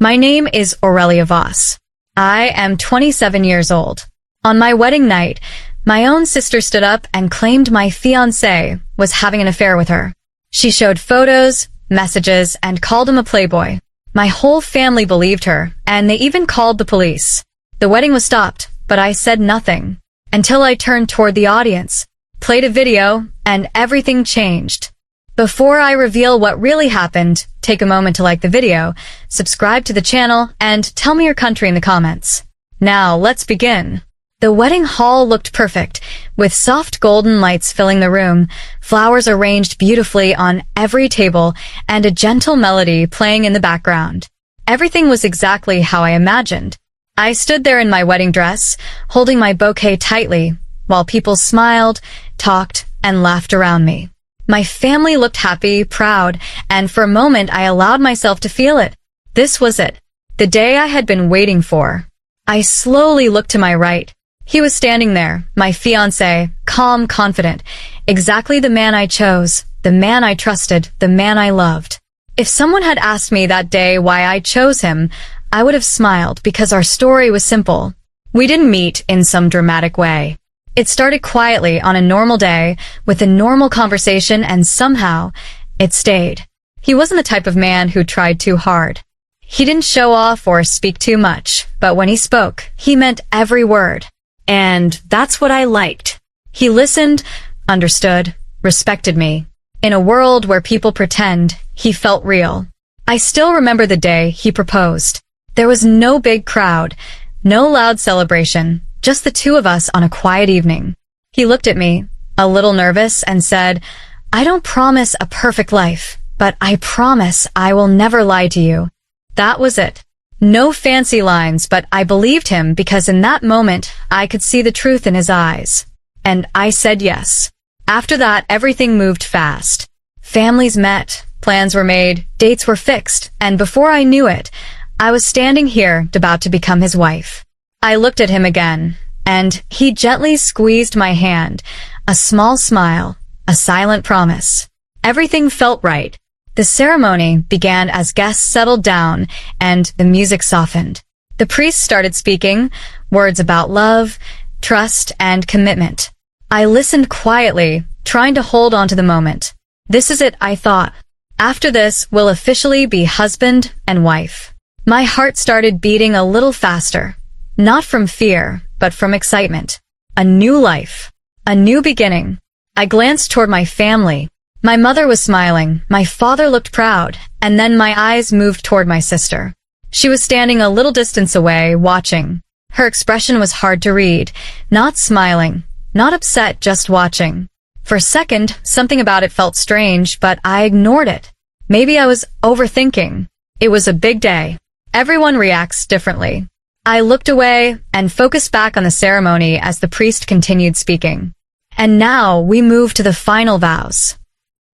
My name is Aurelia Voss. I am 27 years old. On my wedding night, my own sister stood up and claimed my fiancé was having an affair with her. She showed photos, messages, and called him a Playboy. My whole family believed her, and they even called the police. The wedding was stopped, but I said nothing. Until I turned toward the audience, played a video, and everything changed. Before I reveal what really happened, take a moment to like the video, subscribe to the channel, and tell me your country in the comments. Now, let's begin. The wedding hall looked perfect, with soft golden lights filling the room, flowers arranged beautifully on every table, and a gentle melody playing in the background. Everything was exactly how I imagined. I stood there in my wedding dress, holding my bouquet tightly, while people smiled, talked, and laughed around me. My family looked happy, proud, and for a moment I allowed myself to feel it. This was it, the day I had been waiting for. I slowly looked to my right. He was standing there, my fiancé, calm, confident, exactly the man I chose, the man I trusted, the man I loved. If someone had asked me that day why I chose him, I would have smiled because our story was simple. We didn't meet in some dramatic way. It started quietly on a normal day, with a normal conversation, and somehow, it stayed. He wasn't the type of man who tried too hard. He didn't show off or speak too much, but when he spoke, he meant every word. And that's what I liked. He listened, understood, respected me. In a world where people pretend, he felt real. I still remember the day he proposed. There was no big crowd, no loud celebration, just the two of us on a quiet evening. He looked at me, a little nervous, and said, "I don't promise a perfect life, but I promise I will never lie to you." That was it. No fancy lines, but I believed him because in that moment, I could see the truth in his eyes. And I said yes. After that, everything moved fast. Families met, plans were made, dates were fixed, and before I knew it, I was standing here about to become his wife. I looked at him again, and he gently squeezed my hand, a small smile, a silent promise. Everything felt right. The ceremony began as guests settled down, and the music softened. The priest started speaking, words about love, trust, and commitment. I listened quietly, trying to hold on to the moment. This is it, I thought. After this, we'll officially be husband and wife. My heart started beating a little faster. Not from fear, but from excitement. A new life. A new beginning. I glanced toward my family. My mother was smiling, my father looked proud, and then my eyes moved toward my sister. She was standing a little distance away, watching. Her expression was hard to read. Not smiling, not upset, just watching. For a second, something about it felt strange, but I ignored it. Maybe I was overthinking. It was a big day. Everyone reacts differently. I looked away and focused back on the ceremony as the priest continued speaking. And now we move to the final vows.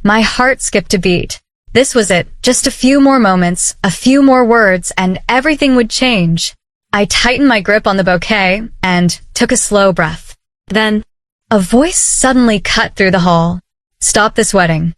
My heart skipped a beat. This was it, just a few more moments, a few more words, and everything would change. I tightened my grip on the bouquet and took a slow breath. Then, a voice suddenly cut through the hall. "Stop this wedding."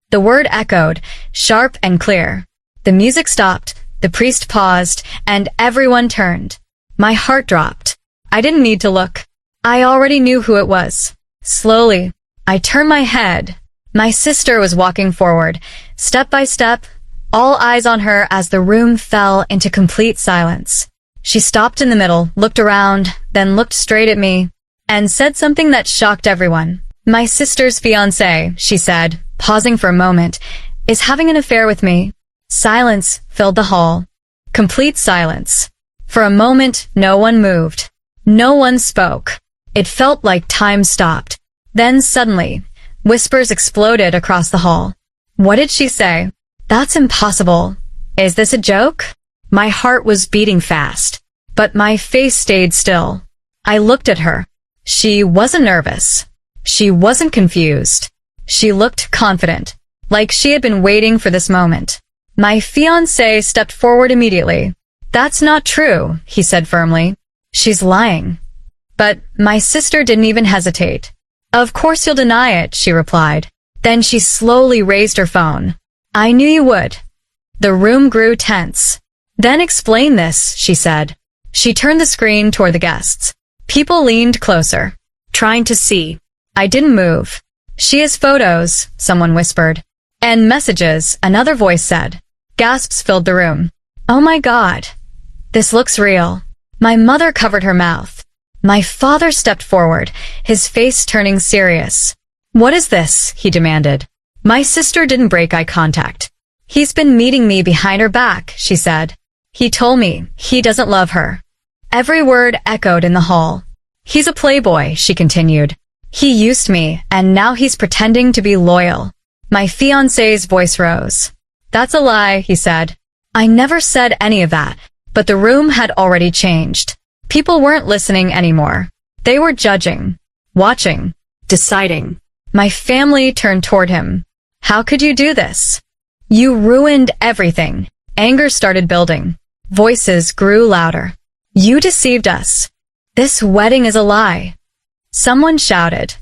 The word echoed, sharp and clear. The music stopped, the priest paused, and everyone turned. My heart dropped. I didn't need to look. I already knew who it was. Slowly, I turned my head. My sister was walking forward, step by step, all eyes on her as the room fell into complete silence. She stopped in the middle, looked around, then looked straight at me, and said something that shocked everyone. "My sister's fiancé," she said, pausing for a moment, "is having an affair with me." Silence filled the hall. Complete silence. For a moment, no one moved. No one spoke. It felt like time stopped. Then suddenly, whispers exploded across the hall. "What did she say? That's impossible. Is this a joke?" My heart was beating fast, but my face stayed still. I looked at her. She wasn't nervous. She wasn't confused. She looked confident, like she had been waiting for this moment. My fiancé stepped forward immediately. "That's not true," he said firmly. "She's lying." But my sister didn't even hesitate. "Of course you'll deny it," she replied. Then she slowly raised her phone. "I knew you would." The room grew tense. Then explain this, she said. She turned the screen toward the guests. People leaned closer, trying to see. I didn't move. She has photos, someone whispered. And messages, another voice said. Gasps filled the room. Oh my God. This looks real. My mother covered her mouth. My father stepped forward, his face turning serious. What is this? He demanded. My sister didn't break eye contact. He's been meeting me behind her back, she said. He told me he doesn't love her. Every word echoed in the hall. He's a playboy, she continued. He used me, and now he's pretending to be loyal. My fiancé's voice rose. That's a lie, he said. I never said any of that, but the room had already changed. People weren't listening anymore. They were judging, watching, deciding. My family turned toward him. How could you do this? You ruined everything. Anger started building. Voices grew louder. You deceived us. This wedding is a lie. Someone shouted,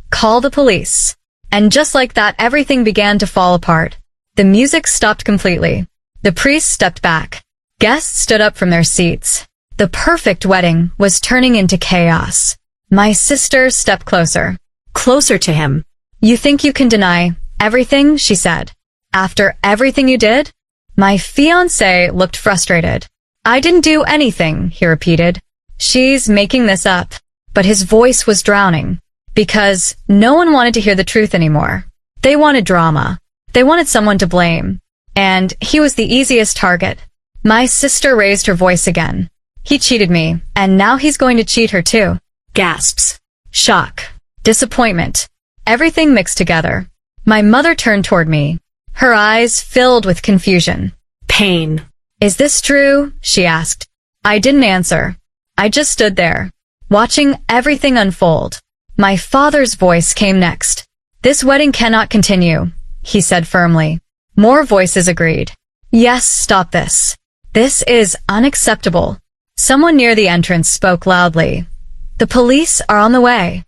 call the police. And just like that, everything began to fall apart. The music stopped completely. The priest stepped back. Guests stood up from their seats. The perfect wedding was turning into chaos. My sister stepped closer. Closer to him. You think you can deny everything, she said. After everything you did? My fiancé looked frustrated. I didn't do anything, he repeated. She's making this up. But his voice was drowning. Because no one wanted to hear the truth anymore. They wanted drama. They wanted someone to blame. And he was the easiest target. My sister raised her voice again. He cheated me, and now he's going to cheat her too. Gasps. Shock. Disappointment. Everything mixed together. My mother turned toward me. Her eyes filled with confusion. Pain. Is this true? She asked. I didn't answer. I just stood there, watching everything unfold. My father's voice came next. This wedding cannot continue, he said firmly. More voices agreed. Yes, stop this. This is unacceptable. Someone near the entrance spoke loudly. The police are on the way.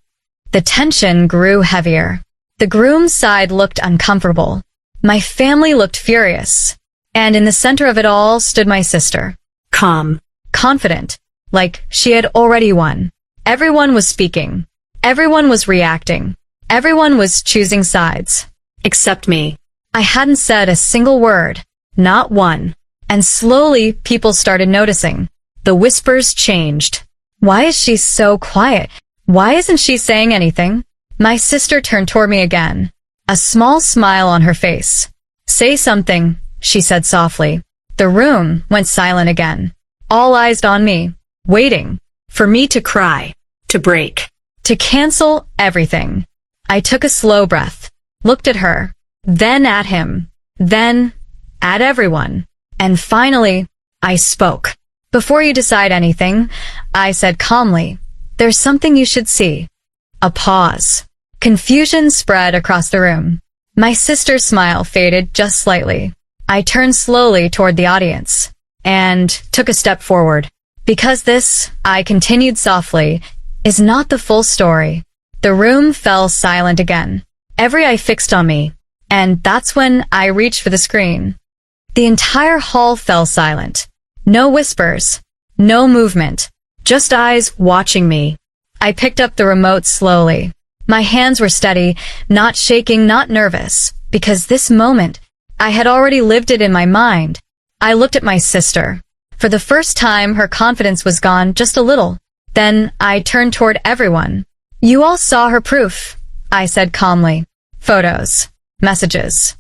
The tension grew heavier. The groom's side looked uncomfortable. My family looked furious. And in the center of it all stood my sister. Calm. Confident. Like she had already won. Everyone was speaking. Everyone was reacting. Everyone was choosing sides. Except me. I hadn't said a single word. Not one. And slowly people started noticing. The whispers changed. Why is she so quiet? Why isn't she saying anything? My sister turned toward me again. A small smile on her face. Say something, she said softly. The room went silent again. All eyes on me, waiting for me to cry, to break, to cancel everything. I took a slow breath, looked at her, then at him, then at everyone. And finally, I spoke. Before you decide anything, I said calmly, there's something you should see. A pause. Confusion spread across the room. My sister's smile faded just slightly. I turned slowly toward the audience and took a step forward. Because this, I continued softly, is not the full story. The room fell silent again. Every eye fixed on me. And that's when I reached for the screen. The entire hall fell silent. No whispers. No movement. Just eyes watching me. I picked up the remote slowly. My hands were steady, not shaking, not nervous, because this moment, I had already lived it in my mind. I looked at my sister. For the first time, her confidence was gone just a little. Then I turned toward everyone. You all saw her proof, I said calmly. Photos. Messages.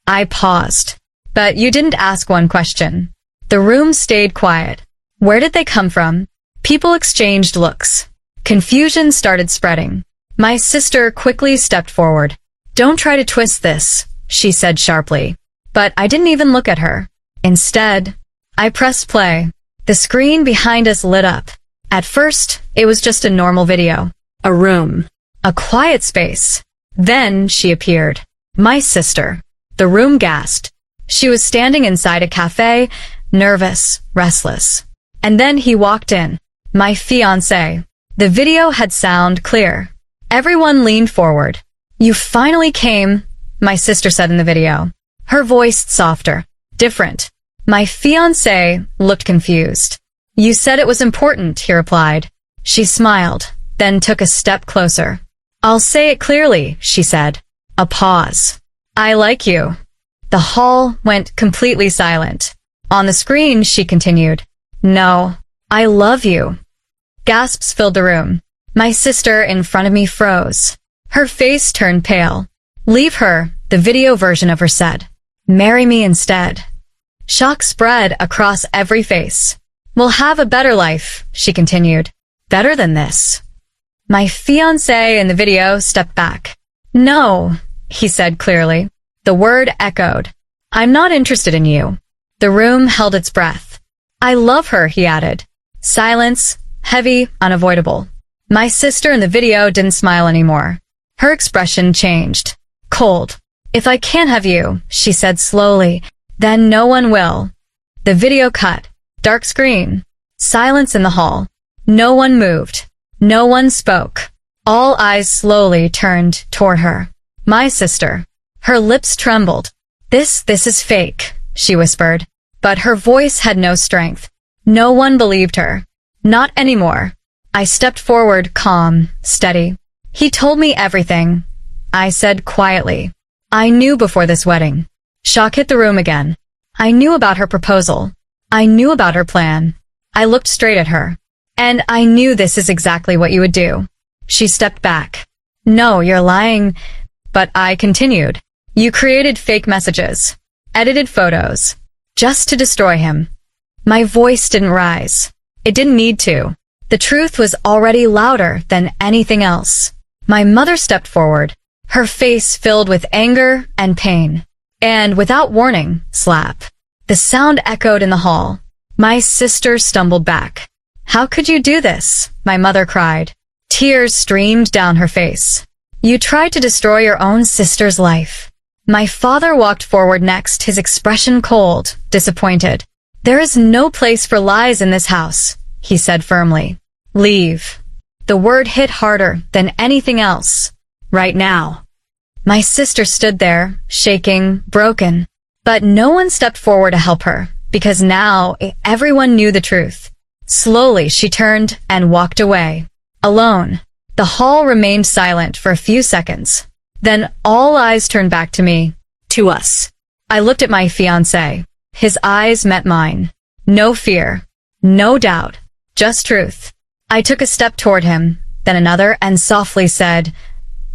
I paused. But you didn't ask one question. The room stayed quiet. Where did they come from? People exchanged looks. Confusion started spreading. My sister quickly stepped forward. Don't try to twist this, she said sharply. But I didn't even look at her. Instead, I pressed play. The screen behind us lit up. At first, it was just a normal video. A room. A quiet space. Then she appeared. My sister. The room gasped. She was standing inside a cafe, nervous, restless. And then he walked in. My fiancé. The video had sound clear. Everyone leaned forward. You finally came, my sister said in the video. Her voice softer. Different. My fiancé looked confused. You said it was important, he replied. She smiled, then took a step closer. I'll say it clearly, she said. A pause. I like you. The hall went completely silent. On the screen, she continued. No, I love you. Gasps filled the room. My sister in front of me froze. Her face turned pale. Leave her, the video version of her said. Marry me instead. Shock spread across every face. We'll have a better life, she continued. Better than this. My fiancé in the video stepped back. No, he said clearly. The word echoed. I'm not interested in you. The room held its breath. I love her, he added. Silence, heavy, unavoidable. My sister in the video didn't smile anymore. Her expression changed. Cold. If I can't have you, she said slowly, then no one will. The video cut. Dark screen. Silence in the hall. No one moved. No one spoke. All eyes slowly turned toward her. My sister. Her lips trembled. This is fake, she whispered. But her voice had no strength. No one believed her. Not anymore. I stepped forward, calm, steady. He told me everything. I said quietly. I knew before this wedding. Shock hit the room again. I knew about her proposal. I knew about her plan. I looked straight at her. And I knew this is exactly what you would do. She stepped back. No, you're lying. But I continued. You created fake messages. Edited photos. Just to destroy him. My voice didn't rise. It didn't need to. The truth was already louder than anything else. My mother stepped forward, her face filled with anger and pain. And without warning, slap. The sound echoed in the hall. My sister stumbled back. How could you do this? My mother cried. Tears streamed down her face. You tried to destroy your own sister's life. My father walked forward next, his expression cold, disappointed. There is no place for lies in this house, he said firmly. Leave. The word hit harder than anything else. Right now. My sister stood there, shaking, broken. But no one stepped forward to help her, because now everyone knew the truth. Slowly she turned and walked away. Alone. The hall remained silent for a few seconds. Then all eyes turned back to me. To us. I looked at my fiancé. His eyes met mine. No fear. No doubt. Just truth. I took a step toward him, then another, and softly said,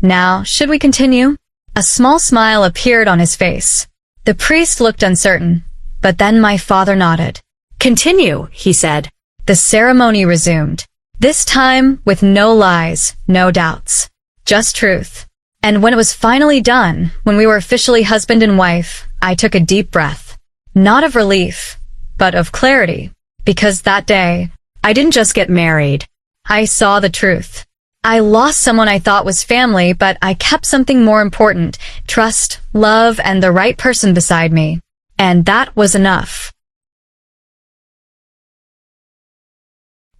Now, should we continue? A small smile appeared on his face. The priest looked uncertain, but then my father nodded. Continue, he said. The ceremony resumed. This time with no lies, no doubts. Just truth. And when it was finally done, when we were officially husband and wife, I took a deep breath. Not of relief, but of clarity. Because that day, I didn't just get married. I saw the truth. I lost someone I thought was family, but I kept something more important, trust, love, and the right person beside me. And that was enough.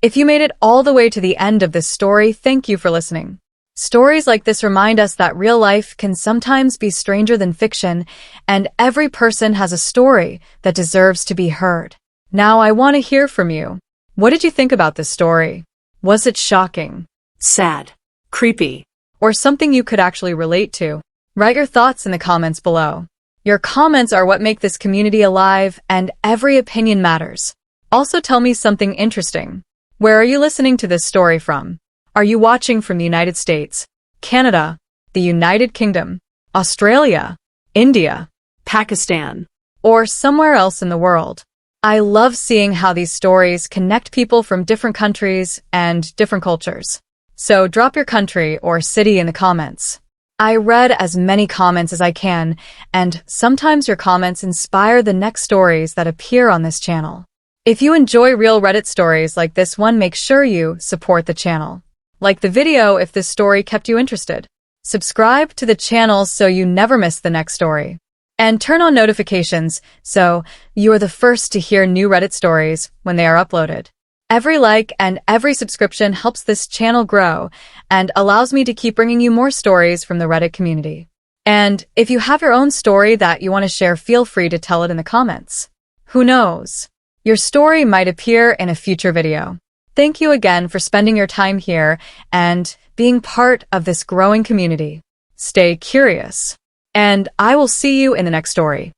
If you made it all the way to the end of this story, thank you for listening. Stories like this remind us that real life can sometimes be stranger than fiction, and every person has a story that deserves to be heard. Now I want to hear from you. What did you think about this story? Was it shocking, sad, creepy, or something you could actually relate to? Write your thoughts in the comments below. Your comments are what make this community alive, and every opinion matters. Also tell me something interesting. Where are you listening to this story from? Are you watching from the United States, Canada, the United Kingdom, Australia, India, Pakistan, or somewhere else in the world? I love seeing how these stories connect people from different countries and different cultures. So drop your country or city in the comments. I read as many comments as I can, and sometimes your comments inspire the next stories that appear on this channel. If you enjoy real Reddit stories like this one, make sure you support the channel. Like the video if this story kept you interested. Subscribe to the channel so you never miss the next story. And turn on notifications so you are the first to hear new Reddit stories when they are uploaded. Every like and every subscription helps this channel grow and allows me to keep bringing you more stories from the Reddit community. And if you have your own story that you want to share, feel free to tell it in the comments. Who knows? Your story might appear in a future video. Thank you again for spending your time here and being part of this growing community. Stay curious, and I will see you in the next story.